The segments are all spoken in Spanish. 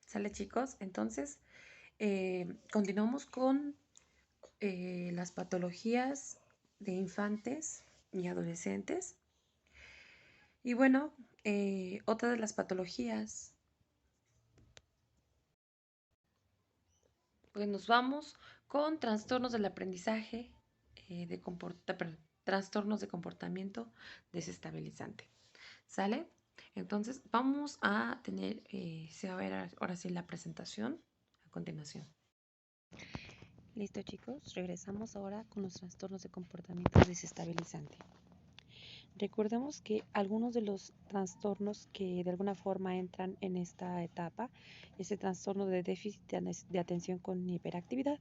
¿Sale, chicos? Entonces, continuamos con las patologías de infantes y adolescentes. Y bueno, otra de las patologías, pues nos vamos con trastornos del aprendizaje, trastornos de comportamiento desestabilizante. ¿Sale? Entonces, vamos a tener, se va a ver ahora sí la presentación a continuación. Listo, chicos, regresamos ahora con los trastornos de comportamiento desestabilizante. Recordemos que algunos de los trastornos que de alguna forma entran en esta etapa es el trastorno de déficit de atención con hiperactividad.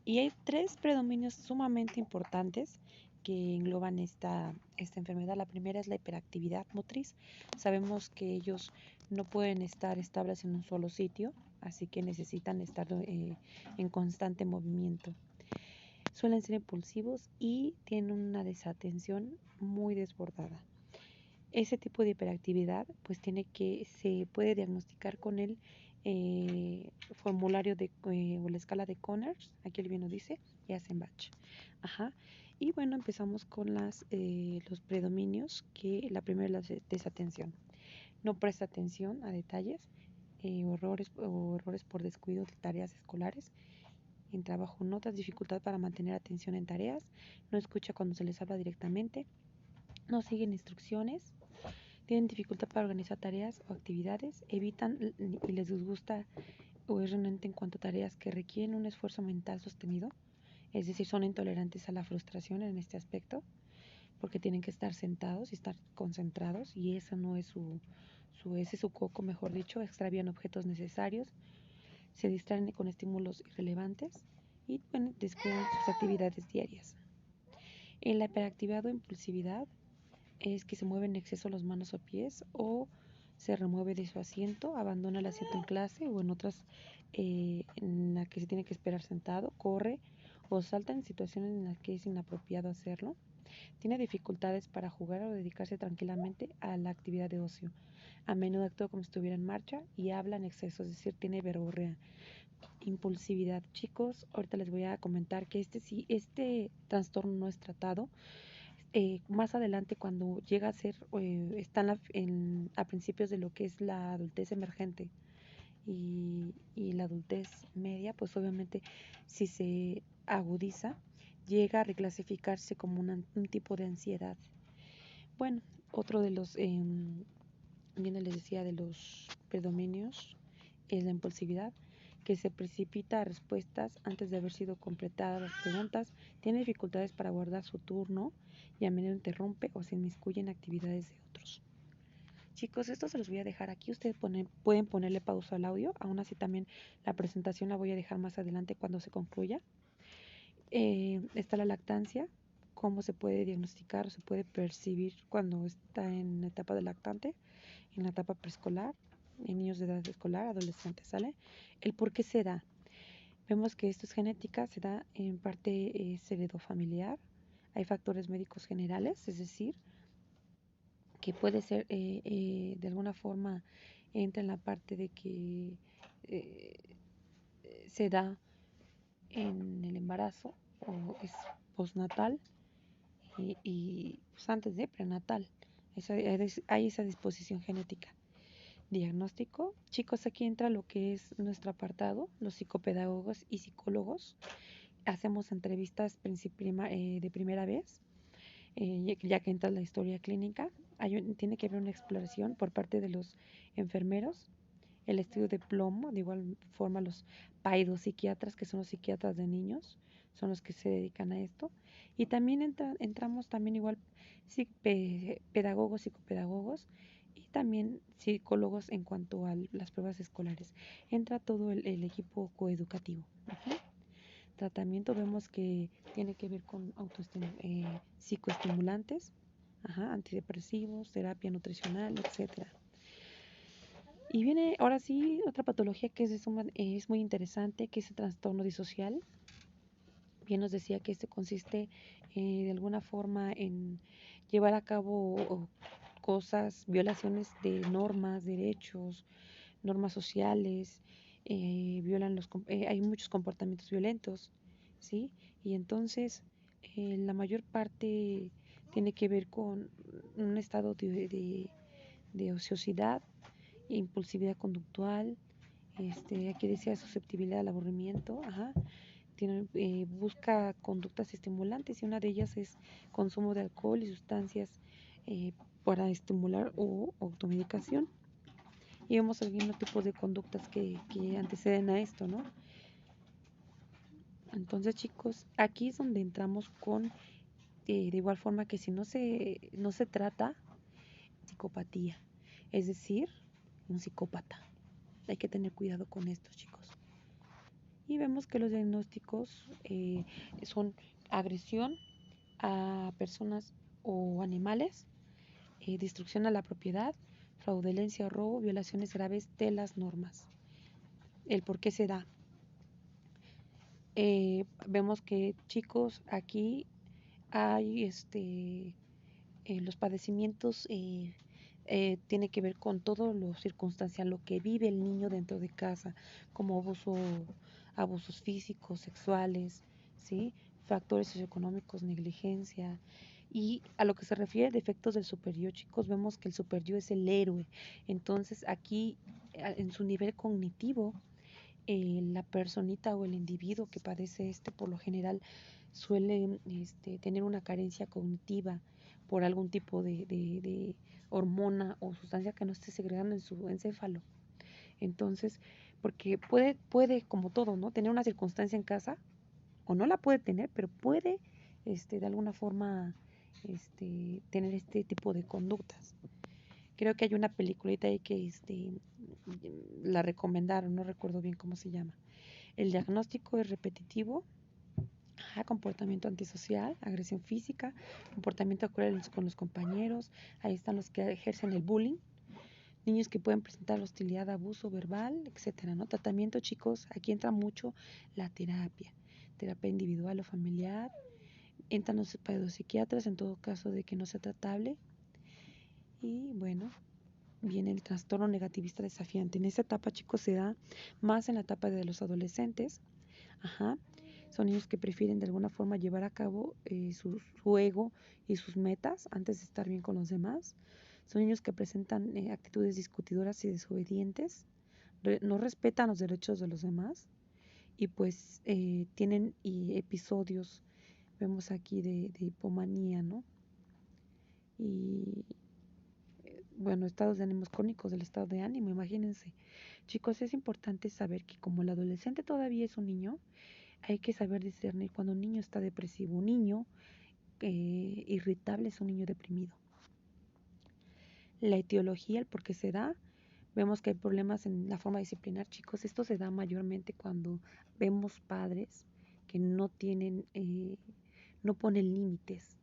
Y hay tres predominios sumamente importantes que engloban esta enfermedad. La primera es la hiperactividad motriz. Sabemos que ellos no pueden estar estables en un solo sitio, así que necesitan estar en constante movimiento. Suelen ser impulsivos y tienen una desatención muy desbordada. Ese tipo de hiperactividad pues se puede diagnosticar con el formulario o la escala de Conners, aquí el bien lo dice, y Eisenbach. Ajá. Y bueno, empezamos con los predominios, que la primera es la desatención. No presta atención a detalles, errores por descuido de tareas escolares. En trabajo notas dificultad para mantener atención en tareas, no escucha cuando se les habla directamente, no siguen instrucciones, tienen dificultad para organizar tareas o actividades, evitan y les disgusta o es renuente en cuanto a tareas que requieren un esfuerzo mental sostenido, es decir, son intolerantes a la frustración en este aspecto, porque tienen que estar sentados y estar concentrados, y eso no es ese es su coco, mejor dicho, extravían objetos necesarios, se distraen con estímulos irrelevantes y bueno, descuidan sus actividades diarias. En la hiperactividad o impulsividad es que se mueve en exceso las manos o pies o se remueve de su asiento, abandona el asiento en clase o en otras en la que se tiene que esperar sentado, corre o salta en situaciones en las que es inapropiado hacerlo. Tiene dificultades para jugar o dedicarse tranquilamente a la actividad de ocio. A menudo actúa como si estuviera en marcha y habla en exceso, es decir, tiene verborrea. Impulsividad. Chicos, ahorita les voy a comentar que este trastorno no es tratado, más adelante cuando llega a ser, está a principios de lo que es la adultez emergente y la adultez media, pues obviamente si se agudiza, llega a reclasificarse como un tipo de ansiedad. Bueno, otro de los, bien les decía, de los predominios es la impulsividad, que se precipita a respuestas antes de haber sido completadas las preguntas, tiene dificultades para guardar su turno y a menudo interrumpe o se inmiscuye en actividades de otros. Chicos, esto se los voy a dejar aquí, ustedes pueden ponerle pausa al audio, aún así también la presentación la voy a dejar más adelante cuando se concluya. Está la lactancia, cómo se puede diagnosticar o se puede percibir cuando está en la etapa de lactante, en la etapa preescolar, en niños de edad escolar, adolescentes, ¿sale? El por qué se da. Vemos que esto es genética, se da en parte heredofamiliar. Hay factores médicos generales, es decir, que puede ser de alguna forma entra en la parte de que eh, se da en el embarazo o es postnatal pues antes de prenatal. Hay esa disposición genética. Diagnóstico. Chicos, aquí entra lo que es nuestro apartado, los psicopedagogos y psicólogos. Hacemos entrevistas de primera vez, ya que entra la historia clínica. Tiene que haber una exploración por parte de los enfermeros, el estudio de plomo, de igual forma los paidopsiquiatras, que son los psiquiatras de niños, son los que se dedican a esto. Y también entramos también igual pedagogos, psicopedagogos y también psicólogos en cuanto a las pruebas escolares. Entra todo el equipo coeducativo. Tratamiento vemos que tiene que ver con psicoestimulantes, antidepresivos, terapia nutricional, etcétera. Y viene ahora sí otra patología que es muy interesante, que es el trastorno disocial. Bien nos decía que este consiste de alguna forma en llevar a cabo cosas, violaciones de normas, derechos, normas sociales, hay muchos comportamientos violentos, ¿sí? Y entonces la mayor parte tiene que ver con un estado de ociosidad, impulsividad conductual, aquí decía susceptibilidad al aburrimiento, ajá, busca conductas estimulantes y una de ellas es consumo de alcohol y sustancias eh, para estimular o automedicación. Y vemos algunos tipos de conductas que anteceden a esto, ¿no? Entonces, chicos, aquí es donde entramos con, de igual forma que si no se trata, psicopatía, es decir, un psicópata. Hay que tener cuidado con estos, chicos. Y vemos que los diagnósticos son agresión a personas o animales, destrucción a la propiedad, fraudulencia o robo, violaciones graves de las normas. El por qué se da. Vemos que, chicos, aquí hay los padecimientos tiene que ver con todo lo circunstancial, lo que vive el niño dentro de casa, como abusos físicos, sexuales, ¿sí? Factores socioeconómicos, negligencia. Y a lo que se refiere a defectos del superior, chicos, vemos que el superior es el héroe. Entonces, aquí, en su nivel cognitivo, la personita o el individuo que padece por lo general suele tener una carencia cognitiva por algún tipo de hormona o sustancia que no esté segregando en su encéfalo. Entonces, porque puede, como todo, ¿no? Tener una circunstancia en casa, o no la puede tener, pero puede, de alguna forma, tener este tipo de conductas. Creo que hay una peliculita ahí que, la recomendaron, no recuerdo bien cómo se llama. El diagnóstico es repetitivo, comportamiento antisocial, agresión física, comportamiento cruel con los compañeros, ahí están los que ejercen el bullying, niños que pueden presentar hostilidad, abuso verbal, etcétera, ¿no? Tratamiento, chicos, aquí entra mucho la terapia individual o familiar, entran los pedopsiquiatras en todo caso de que no sea tratable y bueno, viene el trastorno negativista desafiante. En esa etapa, chicos, se da más en la etapa de los adolescentes. Ajá. Son niños que prefieren de alguna forma llevar a cabo su ego y sus metas antes de estar bien con los demás. Son niños que presentan actitudes discutidoras y desobedientes, no respetan los derechos de los demás y pues tienen episodios, vemos aquí, de hipomanía, ¿no? Y bueno, estados de ánimos crónicos del estado de ánimo, imagínense. Chicos, es importante saber que como el adolescente todavía es un niño, hay que saber discernir cuando un niño está depresivo. Un niño irritable es un niño deprimido. La etiología, el por qué se da, vemos que hay problemas en la forma de disciplinar, chicos. Esto se da mayormente cuando vemos padres que no ponen límites.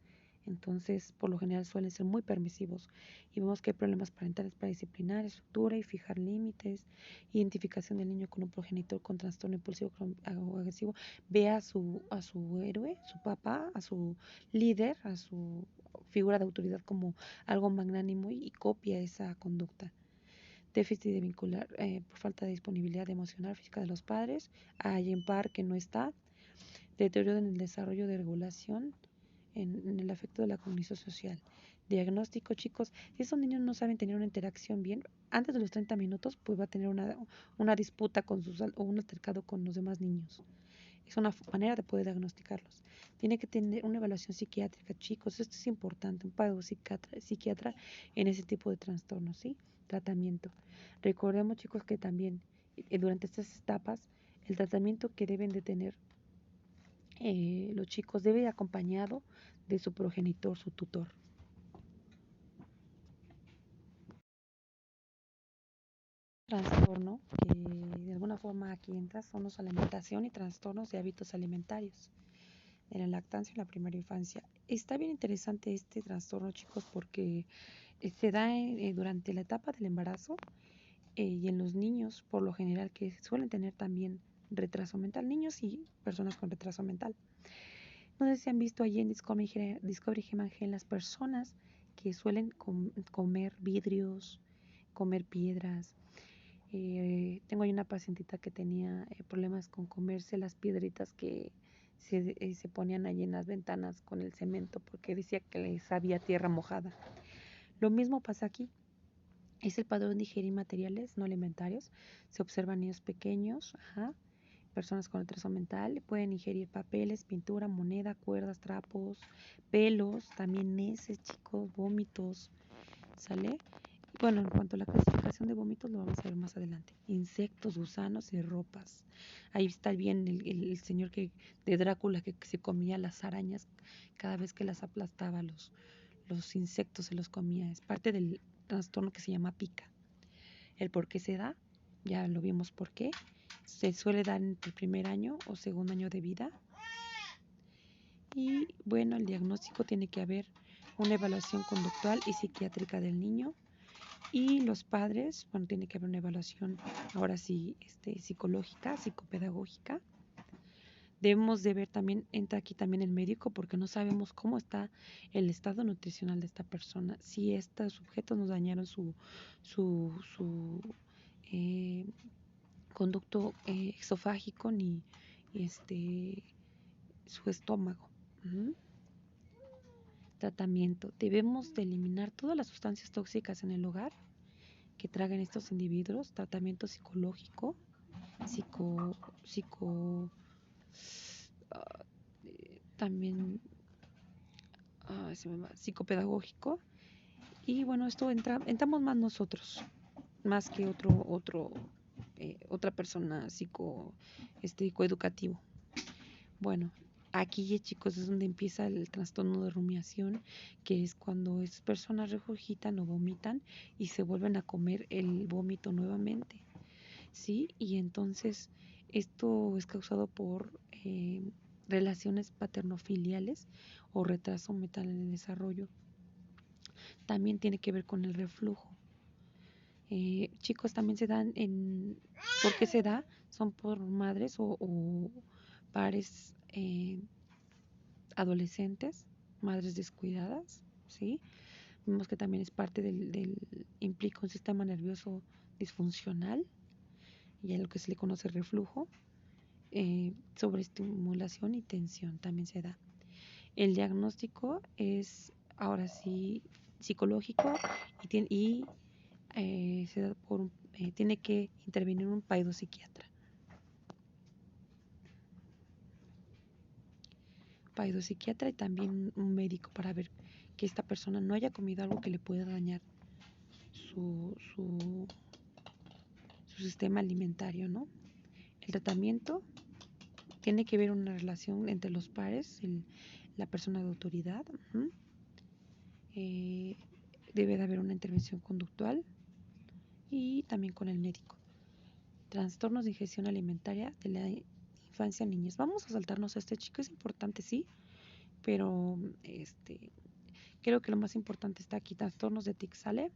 Entonces, por lo general suelen ser muy permisivos y vemos que hay problemas parentales para disciplinar, estructura y fijar límites, identificación del niño con un progenitor con trastorno impulsivo o agresivo, ve a su héroe, su papá, a su líder, a su figura de autoridad como algo magnánimo y copia esa conducta. Déficit de vincular por falta de disponibilidad emocional física de los padres, hay en par que no está, deterioro en el desarrollo de regulación, en el afecto de la cognición social. Diagnóstico, chicos, si esos niños no saben tener una interacción bien, antes de los 30 minutos, pues va a tener una disputa o un altercado con los demás niños. Es una manera de poder diagnosticarlos. Tiene que tener una evaluación psiquiátrica, chicos, esto es importante, un psiquiatra en ese tipo de trastornos, ¿sí? Tratamiento. Recordemos, chicos, que también durante estas etapas, el tratamiento que deben de tener los chicos debe ir acompañado de su progenitor, su tutor. Trastorno que de alguna forma aquí entra son los alimentación y trastornos de hábitos alimentarios en la lactancia en la primera infancia. Está bien interesante este trastorno, chicos, porque se da durante la etapa del embarazo y en los niños, por lo general, que suelen tener también retraso mental, niños y personas con retraso mental. No sé si han visto allí en Discovery Human las personas que suelen comer vidrios, comer piedras, Tengo ahí una pacientita que tenía problemas con comerse las piedritas que se ponían allí en las ventanas con el cemento porque decía que le sabía tierra mojada. Lo mismo pasa aquí. Es el patrón de ingerir materiales no alimentarios. Se observan niños pequeños, personas con retraso mental, pueden ingerir papeles, pintura, moneda, cuerdas, trapos, pelos, también heces, chicos, vómitos, ¿sale? Bueno, en cuanto a la clasificación de vómitos lo vamos a ver más adelante. Insectos, gusanos y ropas. Ahí está bien el señor de Drácula que se comía las arañas cada vez que las aplastaba, los insectos se los comía. Es parte del trastorno que se llama pica. El por qué se da, ya lo vimos por qué. Se suele dar en el primer año o segundo año de vida. Y bueno, el diagnóstico tiene que haber una evaluación conductual y psiquiátrica del niño. Y los padres, bueno, tiene que haber una evaluación ahora sí psicológica, psicopedagógica. Debemos de ver también, entra aquí también el médico porque no sabemos cómo está el estado nutricional de esta persona. Si estos sujetos nos dañaron su conducto exofágico ni su estómago. Tratamiento. Debemos de eliminar todas las sustancias tóxicas en el hogar que tragan estos individuos. Tratamiento psicológico, también psicopedagógico. Y bueno, esto entramos más nosotros, más que otra persona psicoeducativo. Bueno, aquí, chicos, es donde empieza el trastorno de rumiación, que es cuando estas personas regurgitan o vomitan y se vuelven a comer el vómito nuevamente, ¿sí? Y entonces esto es causado por relaciones paternofiliales o retraso mental en el desarrollo. También tiene que ver con el reflujo. Chicos, también se dan ¿por qué se da? Son por madres o pares adolescentes, madres descuidadas, ¿sí? Vemos que también es parte implica un sistema nervioso disfuncional y a lo que se le conoce reflujo, sobreestimulación y tensión también se da. El diagnóstico es ahora sí psicológico y se da tiene que intervenir un paidopsiquiatra. Y también un médico para ver que esta persona no haya comido algo que le pueda dañar su sistema alimentario, ¿no? El tratamiento tiene que ver una relación entre los pares, la persona de autoridad. Debe de haber una intervención conductual y también con el médico. Trastornos de ingestión alimentaria de la infancia, niñez. Vamos a saltarnos a este, chico, es importante, sí, pero creo que lo más importante está aquí, trastornos de tic, ¿sale?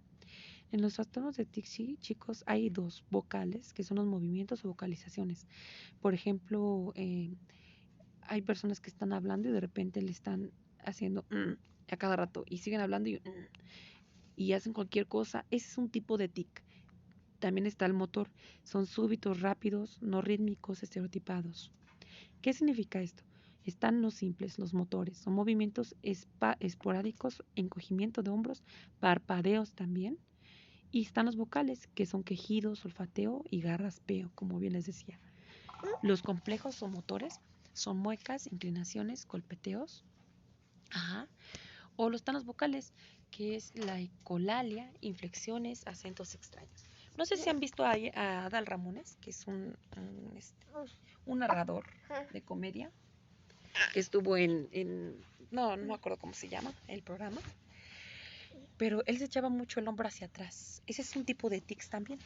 En los trastornos de tic, sí, chicos, hay dos vocales, que son los movimientos o vocalizaciones. Por ejemplo, hay personas que están hablando y de repente le están haciendo a cada rato y siguen hablando y hacen cualquier cosa. Ese es un tipo de tic. También está el motor. Son súbitos, rápidos, no rítmicos, estereotipados. ¿Qué significa esto? Están los simples, los motores. Son movimientos esporádicos, encogimiento de hombros, parpadeos también. Y están los vocales, que son quejidos, olfateo y garraspeo, como bien les decía. Los complejos o motores son muecas, inclinaciones, golpeteos. O están los vocales, que es la ecolalia, inflexiones, acentos extraños. No sé si han visto a Adal Ramones, que es un narrador de comedia, que estuvo no me acuerdo cómo se llama el programa, pero él se echaba mucho el hombro hacia atrás. Ese es un tipo de tics también.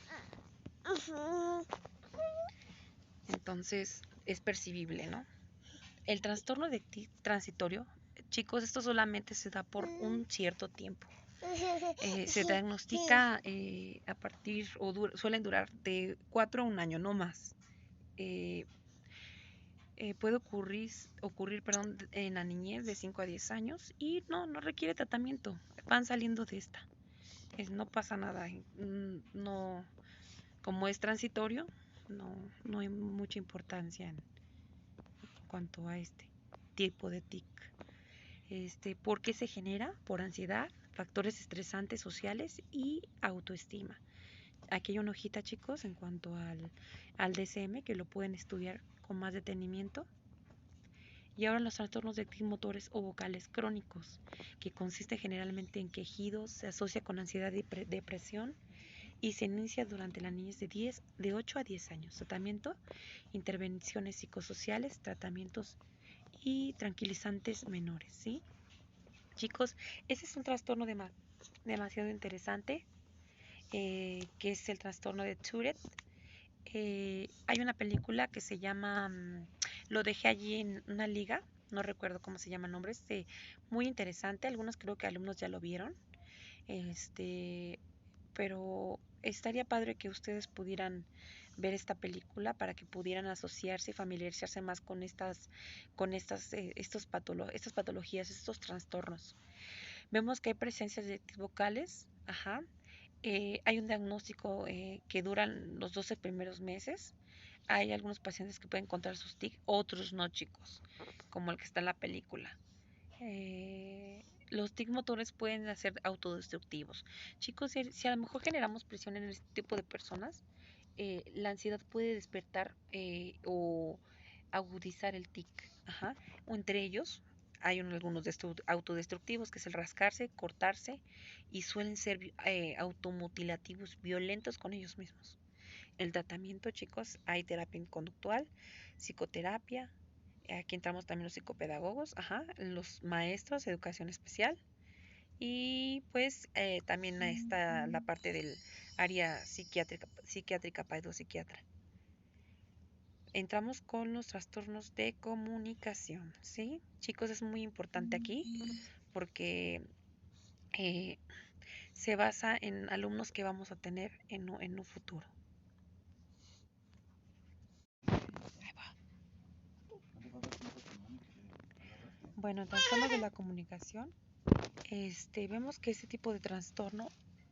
Entonces es percibible, ¿no? El trastorno de tic transitorio, chicos, esto solamente se da por un cierto tiempo. Se diagnostica a partir, suelen durar de 4 a 1 año, no más. Puede ocurrir en la niñez de 5 a 10 años y no requiere tratamiento. Van saliendo de esta. No pasa nada. No Como es transitorio, no hay mucha importancia en cuanto a este tipo de tic. ¿Por qué se genera? Por ansiedad, factores estresantes sociales y autoestima. Aquí hay una hojita, chicos, en cuanto al DSM, que lo pueden estudiar con más detenimiento. Y ahora los trastornos de tic motores o vocales crónicos, que consiste generalmente en quejidos, se asocia con ansiedad y depresión y se inicia durante la niñez de 8 a 10 años. Tratamiento, intervenciones psicosociales, tratamientos y tranquilizantes menores, ¿sí? Chicos, ese es un trastorno demasiado interesante, que es el trastorno de Tourette. Hay una película que se llama Lo dejé allí en una liga, no recuerdo cómo se llama el nombre, es muy interesante, algunos creo que alumnos ya lo vieron, pero estaría padre que ustedes pudieran ver esta película para que pudieran asociarse y familiarizarse más estas patologías, estos trastornos. Vemos que hay presencias de tic vocales, ajá. Hay un diagnóstico que dura los 12 primeros meses. Hay algunos pacientes que pueden encontrar sus TIC, otros no, chicos, como el que está en la película. Los TIC motores pueden ser autodestructivos. Chicos, si a lo mejor generamos presión en este tipo de personas, la ansiedad puede despertar o agudizar el tic. Ajá. O entre ellos hay algunos autodestructivos, que es el rascarse, cortarse, y suelen ser automutilativos, violentos con ellos mismos. El tratamiento, chicos, hay terapia conductual, psicoterapia, aquí entramos también los psicopedagogos, ajá, los maestros, educación especial, y pues también está la parte del área psiquiátrica pedopsiquiatra. Entramos con los trastornos de comunicación, ¿sí? Chicos, es muy importante aquí porque eh, se basa en alumnos que vamos a tener en un futuro. Bueno, en trastornos de la comunicación, vemos que ese tipo de trastorno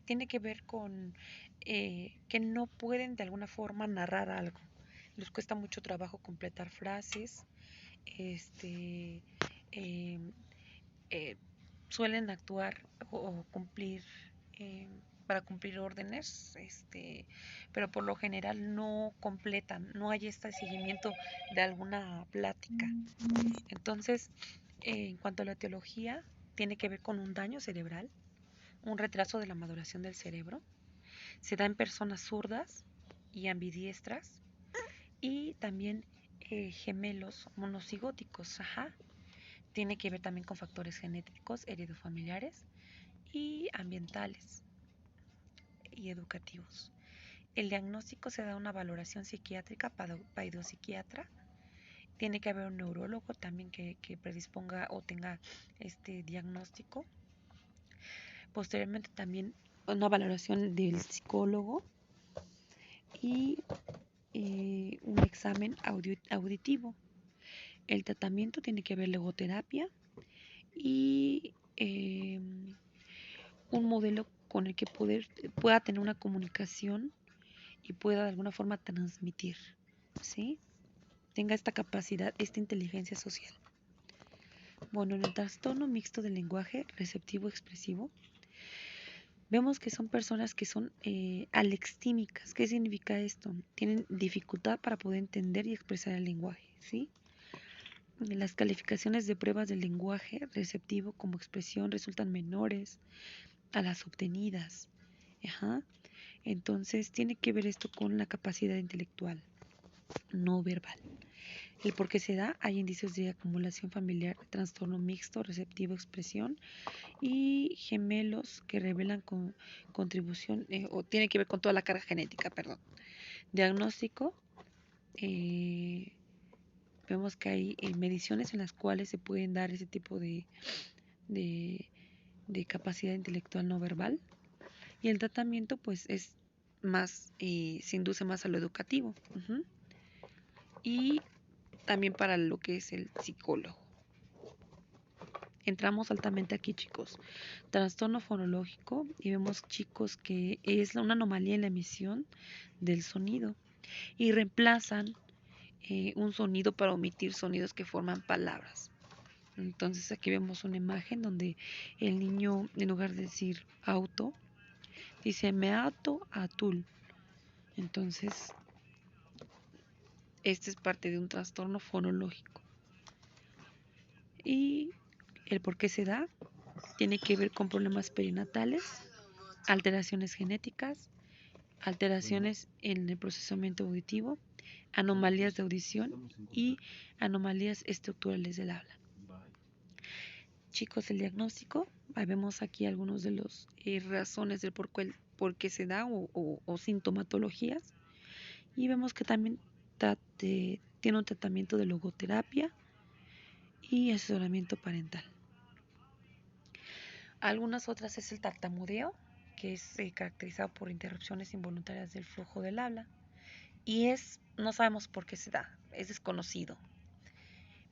tiene que ver con que no pueden de alguna forma narrar algo. Les cuesta mucho trabajo completar frases, este, eh, eh, suelen actuar o cumplir eh, para cumplir órdenes, pero por lo general no completan, no hay este seguimiento de alguna plática. Entonces, en cuanto a la etiología, tiene que ver con un daño cerebral, un retraso de la maduración del cerebro, se da en personas zurdas y ambidiestras y también gemelos monocigóticos, ajá. Tiene que ver también con factores genéticos, heredofamiliares y ambientales y educativos. El diagnóstico se da una valoración psiquiátrica, pedopsiquiatra. Tiene que haber un neurólogo también que predisponga o tenga este diagnóstico. Posteriormente también una valoración del psicólogo y un examen auditivo. El tratamiento tiene que haber logoterapia y un modelo con el que pueda tener una comunicación y pueda de alguna forma transmitir, ¿sí? Tenga esta capacidad, esta inteligencia social. Bueno, en el trastorno mixto del lenguaje receptivo expresivo, vemos que son personas que son alextímicas. ¿Qué significa esto? Tienen dificultad para poder entender y expresar el lenguaje, ¿sí? Las calificaciones de pruebas del lenguaje receptivo como expresión resultan menores a las obtenidas. Ajá. Entonces tiene que ver esto con la capacidad intelectual no verbal. El por qué se da, hay indicios de acumulación familiar, trastorno mixto, receptivo, expresión y gemelos que revelan contribución o tiene que ver con toda la carga genética, perdón. Diagnóstico, vemos que hay mediciones en las cuales se pueden dar ese tipo de, de capacidad intelectual no verbal y el tratamiento pues es más, se induce más a lo educativo. Y también para lo que es el psicólogo. Entramos altamente aquí, chicos. Trastorno fonológico y vemos, chicos, que es una anomalía en la emisión del sonido y reemplazan un sonido para omitir sonidos que forman palabras. Entonces aquí vemos una imagen donde el niño, en lugar de decir auto, dice me ato atul. Entonces, este es parte de un trastorno fonológico. Y el por qué se da tiene que ver con problemas perinatales, alteraciones genéticas, alteraciones en el procesamiento auditivo, anomalías de audición y anomalías estructurales del habla. Chicos, el diagnóstico, vemos aquí algunos de las razones del por qué se da o sintomatologías y vemos que también tiene un tratamiento de logoterapia y asesoramiento parental. Algunas otras es el tartamudeo, que es caracterizado por interrupciones involuntarias del flujo del habla y no sabemos por qué se da, es desconocido.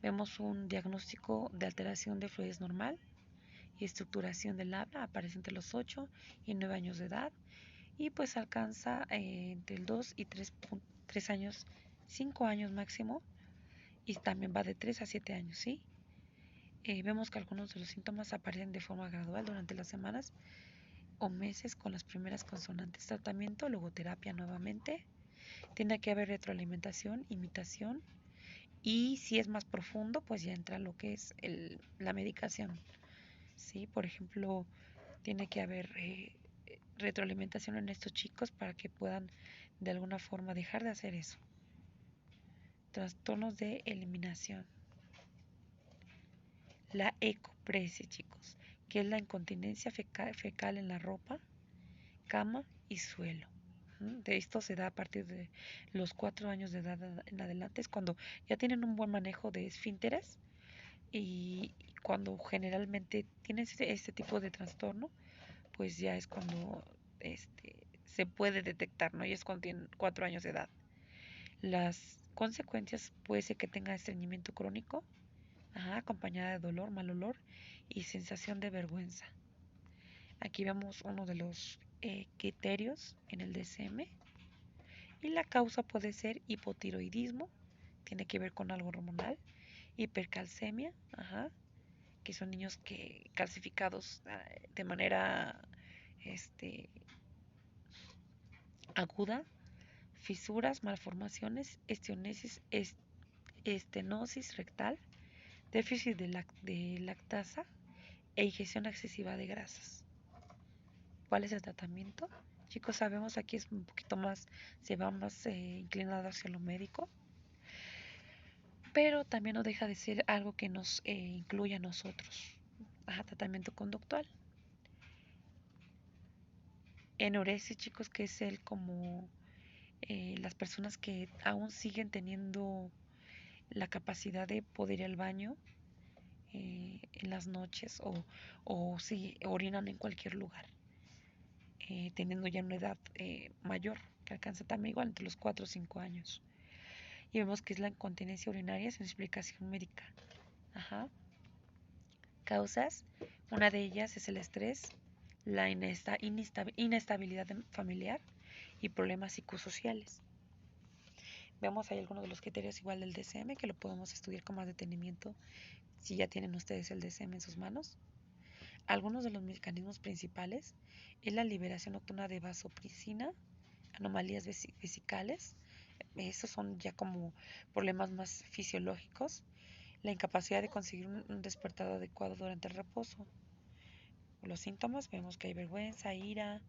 Vemos un diagnóstico de alteración de fluidez normal y estructuración del habla, aparece entre los 8 y 9 años de edad y pues alcanza entre el 2 y 3 años, 5 años máximo y también va de 3 a 7 años, ¿sí? Vemos que algunos de los síntomas aparecen de forma gradual durante las semanas o meses con las primeras consonantes. Tratamiento, logoterapia nuevamente. Tiene que haber retroalimentación, imitación y si es más profundo, pues ya entra lo que es la medicación. ¿Sí? Por ejemplo, tiene que haber retroalimentación en estos chicos para que puedan de alguna forma dejar de hacer eso. Trastornos de eliminación. La ecopresia, chicos, que es la incontinencia fecal en la ropa, cama y suelo. De esto se da a partir de los 4 años de edad en adelante, es cuando ya tienen un buen manejo de esfínteres y cuando generalmente tienen este tipo de trastorno, pues ya es cuando se puede detectar, ¿no? Y es cuando tienen 4 años de edad. Las consecuencias puede ser que tenga estreñimiento crónico, acompañada de dolor, mal olor y sensación de vergüenza. Aquí vemos uno de los criterios en el DSM y la causa puede ser hipotiroidismo, tiene que ver con algo hormonal, hipercalcemia, que son niños que calcificados de manera aguda, fisuras, malformaciones, estenosis rectal, déficit de lactasa e ingestión excesiva de grasas. ¿Cuál es el tratamiento? Chicos, sabemos aquí es un poquito más, se va más inclinado hacia lo médico, pero también no deja de ser algo que nos incluye a nosotros. Tratamiento conductual. Enuresis, chicos, que es como las personas que aún siguen teniendo la capacidad de poder ir al baño en las noches o si orinan en cualquier lugar, teniendo ya una edad mayor, que alcanza también igual entre los 4 o 5 años. Y vemos que es la incontinencia urinaria sin explicación médica. Causas, una de ellas es el estrés, la inestabilidad familiar y problemas psicosociales. Veamos ahí algunos de los criterios igual del DSM que lo podemos estudiar con más detenimiento si ya tienen ustedes el DSM en sus manos. Algunos de los mecanismos principales es la liberación nocturna de vasopresina, anomalías vesicales, estos son ya como problemas más fisiológicos, la incapacidad de conseguir un despertado adecuado durante el reposo. Los síntomas vemos que hay vergüenza, ira,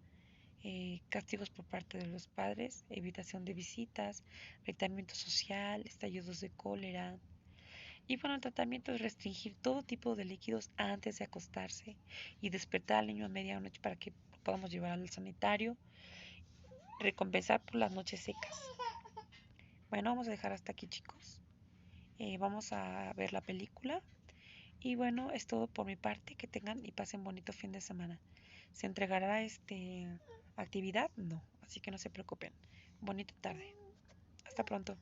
castigos por parte de los padres, evitación de visitas, aislamiento social, estallidos de cólera. Y bueno, el tratamiento es restringir todo tipo de líquidos antes de acostarse y despertar al niño a medianoche para que podamos llevar al sanitario, recompensar por las noches secas. Bueno, vamos a dejar hasta aquí, chicos. Vamos a ver la película. Y bueno, es todo por mi parte. Que tengan y pasen bonito fin de semana. ¿Se entregará actividad? No, así que no se preocupen. Bonita tarde. Hasta pronto.